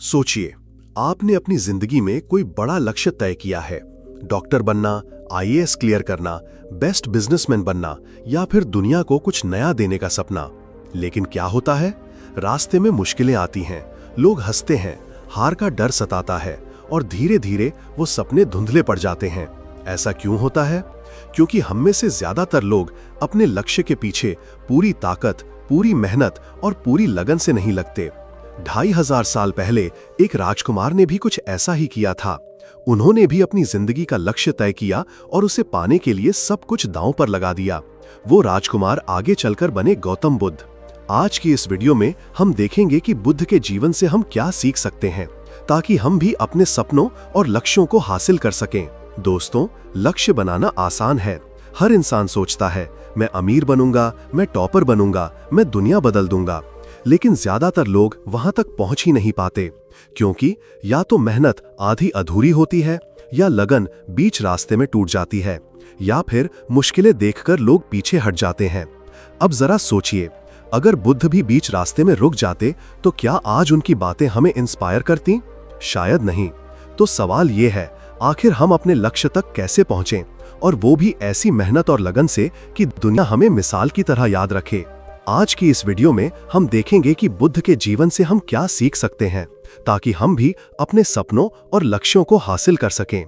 सोचिए, आपने अपनी जिंदगी में कोई बड़ा लक्ष्य तय किया है। डॉक्टर बनना, आईएएस क्लियर करना, बेस्ट बिजनेसमैन बनना या फिर दुनिया को कुछ नया देने का सपना। लेकिन क्या होता है? रास्ते में मुश्किलें आती हैं, लोग हंसते हैं, हार का डर सताता है और धीरे धीरे वो सपने धुंधले पड़ जाते हैं। ऐसा क्यों होता है? क्योंकि हम में से ज्यादातर लोग अपने लक्ष्य के पीछे पूरी ताकत, पूरी मेहनत और पूरी लगन से नहीं लगते। 2500 साल पहले एक राजकुमार ने भी कुछ ऐसा ही किया था। उन्होंने भी अपनी जिंदगी का लक्ष्य तय किया और उसे पाने के लिए सब कुछ दांव पर लगा दिया। वो राजकुमार आगे चलकर बने गौतम बुद्ध। आज की इस वीडियो में हम देखेंगे कि बुद्ध के जीवन से हम क्या सीख सकते हैं, ताकि हम भी अपने सपनों और लक्ष्यों को हासिल कर सकें। दोस्तों, लक्ष्य बनाना आसान है। हर इंसान सोचता है, मैं अमीर बनूंगा, मैं टॉपर बनूंगा, मैं दुनिया बदल दूंगा। लेकिन ज्यादातर लोग वहां तक पहुंच ही नहीं पाते, क्योंकि या तो मेहनत आधी अधूरी होती है, या लगन बीच रास्ते में टूट जाती है, या फिर मुश्किलें देखकर लोग पीछे हट जाते हैं। अब जरा सोचिए, अगर बुद्ध भी बीच रास्ते में रुक जाते तो क्या आज उनकी बातें हमें इंस्पायर करती? शायद नहीं। तो सवाल ये है, आखिर हम अपने लक्ष्य तक कैसे पहुंचें, और वो भी ऐसी मेहनत और लगन से कि दुनिया हमें मिसाल की तरह याद रखे। आज की इस वीडियो में हम देखेंगे कि बुद्ध के जीवन से हम क्या सीख सकते हैं, ताकि हम भी अपने सपनों और लक्ष्यों को हासिल कर सकें।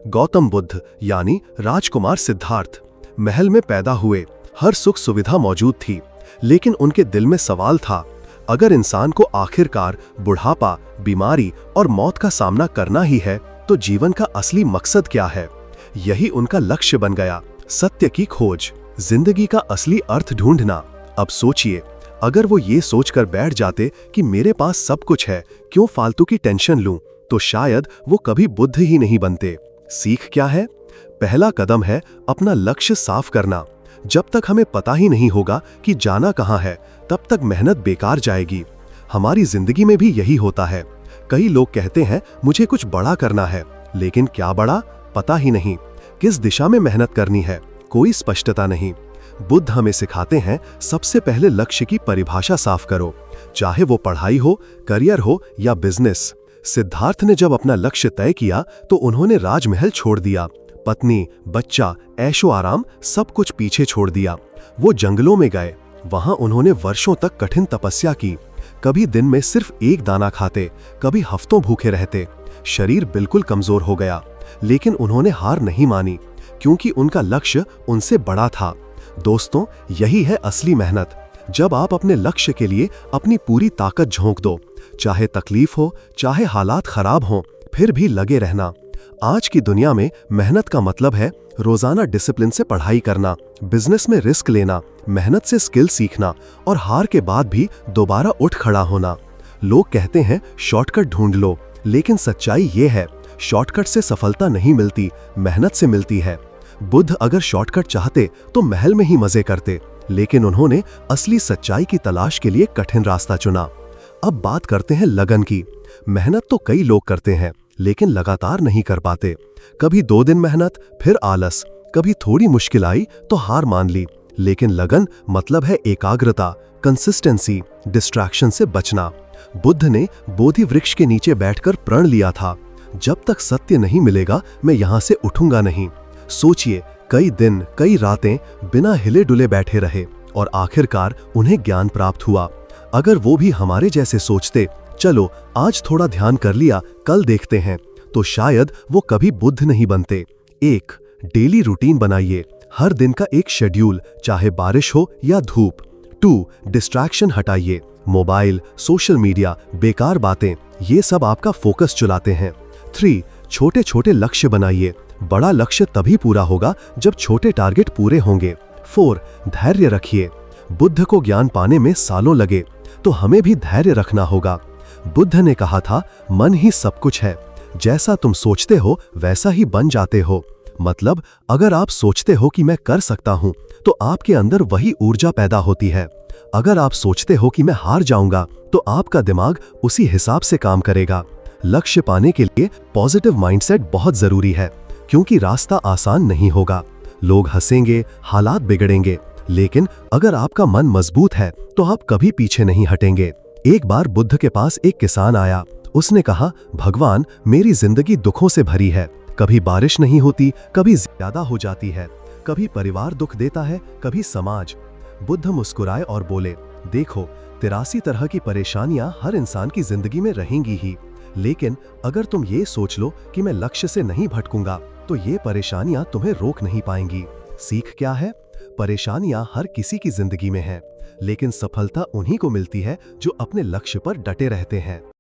गौतम बुद्ध यानी राजकुमार सिद्धार्थ महल में पैदा हुए। हर सुख सुविधा मौजूद थी, लेकिन उनके दिल में सवाल था, अगर इंसान को आखिरकार बुढ़ापा, बीमारी और मौत का सामना करना ही है, तो जीवन का असली मकसद क्या है? यही उनका लक्ष्य बन गया, सत्य की खोज, जिंदगी का असली अर्थ ढूंढना। अब सोचिए, अगर वो ये सोचकर बैठ जाते कि मेरे पास सब कुछ है, क्यों फालतू की टेंशन लूं, तो शायद वो कभी बुद्ध ही नहीं बनते। सीख क्या है? पहला कदम है अपना लक्ष्य साफ करना। जब तक हमें पता ही नहीं होगा कि जाना कहां है, तब तक मेहनत बेकार जाएगी। हमारी जिंदगी में भी यही होता है। कई लोग कहते हैं, मुझे कुछ बड़ा करना है, लेकिन क्या बड़ा, पता ही नहीं। किस दिशा में मेहनत करनी है, कोई स्पष्टता नहीं। बुद्ध हमें सिखाते हैं, सबसे पहले लक्ष्य की परिभाषा साफ करो, चाहे वो पढ़ाई हो, करियर हो या बिजनेस। सिद्धार्थ ने जब अपना लक्ष्य तय किया तो उन्होंने राजमहल छोड़ दिया, पत्नी, बच्चा, ऐशो आराम सब कुछ पीछे छोड़ दिया। वो जंगलों में गए। वहां उन्होंने वर्षों तक कठिन तपस्या की। कभी दिन में सिर्फ एक दाना खाते, कभी हफ्तों भूखे रहते। शरीर बिल्कुल कमजोर हो गया, लेकिन उन्होंने हार नहीं मानी, क्योंकि उनका लक्ष्य उनसे बड़ा था। दोस्तों, यही है असली मेहनत। जब आप अपने लक्ष्य के लिए अपनी पूरी ताकत झोंक दो, चाहे तकलीफ हो, चाहे हालात खराब हों, फिर भी लगे रहना। आज की दुनिया में मेहनत का मतलब है रोजाना डिसिप्लिन से पढ़ाई करना, बिजनेस में रिस्क लेना, मेहनत से स्किल सीखना और हार के बाद भी दोबारा उठ खड़ा होना। लोग कहते हैं शॉर्टकट ढूंढ लो, लेकिन सच्चाई ये है, शॉर्टकट से सफलता नहीं मिलती, मेहनत से मिलती है। बुद्ध अगर शॉर्टकट चाहते तो महल में ही मजे करते, लेकिन उन्होंने असली सच्चाई की तलाश के लिए कठिन रास्ता चुना। अब बात करते हैं लगन की। मेहनत तो कई लोग करते हैं, लेकिन लगातार नहीं कर पाते। कभी 2 दिन मेहनत, फिर आलस, कभी थोड़ी मुश्किल आई तो हार मान ली। लेकिन लगन मतलब है एकाग्रता, कंसिस्टेंसी, डिस्ट्रैक्शन से बचना। बुद्ध ने बोधि वृक्ष के नीचे बैठकर प्रण लिया था, जब तक सत्य नहीं मिलेगा मैं यहां से उठूंगा नहीं। सोचिए, कई दिन, कई रातें बिना हिले डुले बैठे रहे और आखिरकार उन्हें ज्ञान प्राप्त हुआ। अगर वो भी हमारे जैसे सोचते, चलो आज थोड़ा ध्यान कर लिया, कल देखते हैं, तो शायद वो कभी बुद्ध नहीं बनते। 1. डेली रूटीन बनाइए। हर दिन का एक शेड्यूल, चाहे बारिश हो या धूप। 2. डिस्ट्रैक्शन हटाइए। मोबाइल, सोशल मीडिया, बेकार बातें, ये सब आपका फोकस चुराते हैं। 3. छोटे छोटे लक्ष्य बनाइए। बड़ा लक्ष्य तभी पूरा होगा जब छोटे टारगेट पूरे होंगे। 4. धैर्य रखिए। बुद्ध को ज्ञान पाने में सालों लगे, तो हमें भी धैर्य रखना होगा। बुद्ध ने कहा था, मन ही सब कुछ है, जैसा तुम सोचते हो वैसा ही बन जाते हो। मतलब अगर आप सोचते हो कि मैं कर सकता हूं, तो आपके अंदर वही ऊर्जा पैदा होती है। अगर आप सोचते हो कि मैं हार जाऊंगा, तो आपका दिमाग उसी हिसाब से काम करेगा। लक्ष्य पाने के लिए पॉजिटिव माइंडसेट बहुत जरूरी है, क्योंकि रास्ता आसान नहीं होगा। लोग हंसेंगे, हालात बिगड़ेंगे, लेकिन अगर आपका मन मजबूत है तो आप कभी पीछे नहीं हटेंगे। एक बार बुद्ध के पास एक किसान आया। उसने कहा, भगवान, मेरी जिंदगी दुखों से भरी है। कभी बारिश नहीं होती, कभी ज्यादा हो जाती है, कभी परिवार दुख देता है, कभी समाज। बुद्ध मुस्कुराए और बोले, देखो, 83 तरह की परेशानियां हर इंसान की जिंदगी में रहेंगी ही, लेकिन अगर तुम ये सोच लो कि मैं लक्ष्य से नहीं भटकूंगा, तो ये परेशानियां तुम्हें रोक नहीं पाएंगी। सीख क्या है? परेशानियां हर किसी की जिंदगी में हैं, लेकिन सफलता उन्हीं को मिलती है जो अपने लक्ष्य पर डटे रहते हैं।